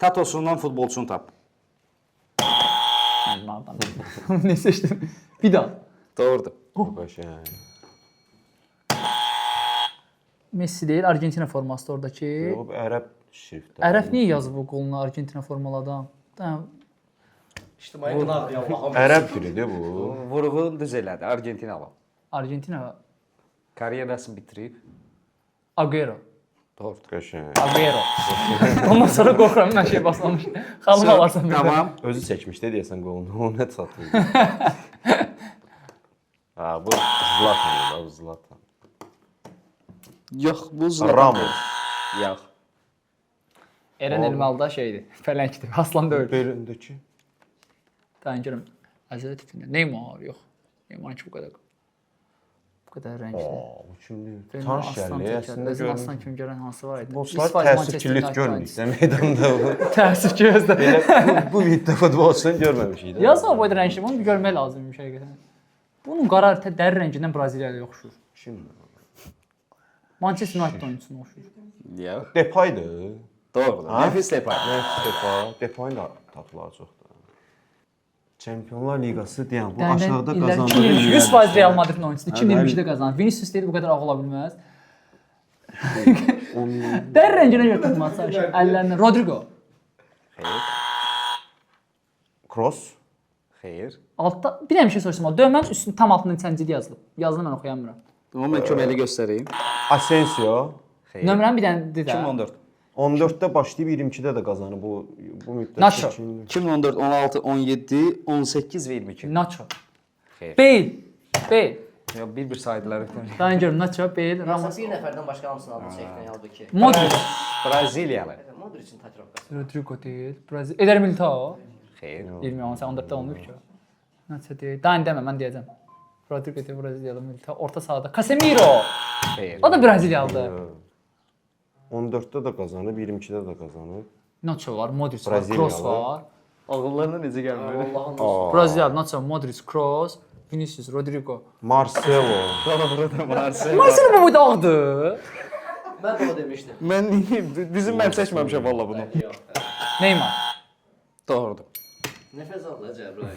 Tatosundan futbolçunu tap. Nereden bildim? Ne seçtim? Bir daha. Doğrudur. Başa. Messi değil, Argentina forması oradakı. Yox, ərəb şriftləri. Ərəb niyə yazıb o qoluna Argentina formalı adam? Tamam. İctimai qınadır ya Allah'ım. Ərəb dilidir bu. Vurğun düz elədi. Argentinalı. Argentina. Kariyerasını bitirib. Agüero. Doğrudur. Qəşəng. Agüero. Ondan sonra qorxuram mən şey basmamış. Xalım alarsan. Tamam. Özü çəkmişdi deyəsən qolunu. O nə satıldı? Ha, bu Zlatan, bu Zlatan. Yox, bu Zlatan. Ramos. Yox. Eren Elmalı'da şeydi. Fələnkdir. Aslan deyil. Belindəki. Tanrım. Əzələ tipində. Neymar yox. Neymar ki bu qədər. Bu qədər rəngli. Bu kimdir? Benim Tanış aslan gəldi. təkər. Əslində Özüm görünür. aslan kimi görən hansı var idi? Futbolçular İsfahan, təsirçilik Manchester görmürüksə meydanda bu. Təəssüf ki özdə. Belə bu videoda futbolçudan görməmişik də. Yazma bu rəngli. Bunu bir görmək lazımmış həqiqətən. Bunun qara dəri rəngindən Braziliyalı oxşur. Şimdi. Manchester United oyunçusuna oxşur. Yox. Depaydır. Doğrudur. Ha? Memphis Depay. Depay. Depayın da tapıları çoxdur. Çempionlar Liqası deyən bu Dəndən aşağıda illər qazandığı 100% Real Madridin oyunçusu. Hə, 2022-də qazandı. Vinicius deyil bu qədər ağ ola bilməz. Dəri rənginə görə tapması aşağı. Əllərindən Rodrigo. Xeyr. Cross. Xeyr. Altda bir dənə bir şey soruşsam. Dövmənin üstünün tam altında neçəncili yazılıb? Yazını mən oxuyamıram. Amma mən köməkli göstəreyim. Asensio. Xeyr. Nömrəni bir dənə de də. 2014. 14-də başlayıb 22-də də qazanıb bu müddətdə. Nacho. 2014, 16, 17, 18 və 22. Nacho. Xeyr. Bale. Bale. Ya bir saydılar. Daha görüm Nacho, Bale, Ramos Ramos. bir nəfərdən başqa hamısını aldı çəkdən halbuki. Modric. Braziliyalı. Modric'in təcrübəsi. Rodrigo deyil. Brazil. Eder Militao. Xeyr. Bilmirəm, sən 14-də olmayıb ki. Nacho deyil. Daha demə, mən deyəcəm. Rodrigo deyil, Braziliyalı Militao. Orta sahada Casemiro. Xeyr. O da Braziliyalıdır. 14-də də qazanıb, 22-də də qazanıb. Nacho var, Modric var, Braziliyalı. Kroos var. Ağıllarına necə gəlmir? Allah'ın olsun. Braziliyalı Nacho, Modric, Kroos, Vinicius, Rodrigo. Marcelo. Doğrudur, Marcelo. Marcelo bu boydaqdır. Mən də o demişdim. Mən bizim mən seçməmişəm valla bunu. Yox. Neymar. Doğrudur. Nəfəs al da Cəbrayıl.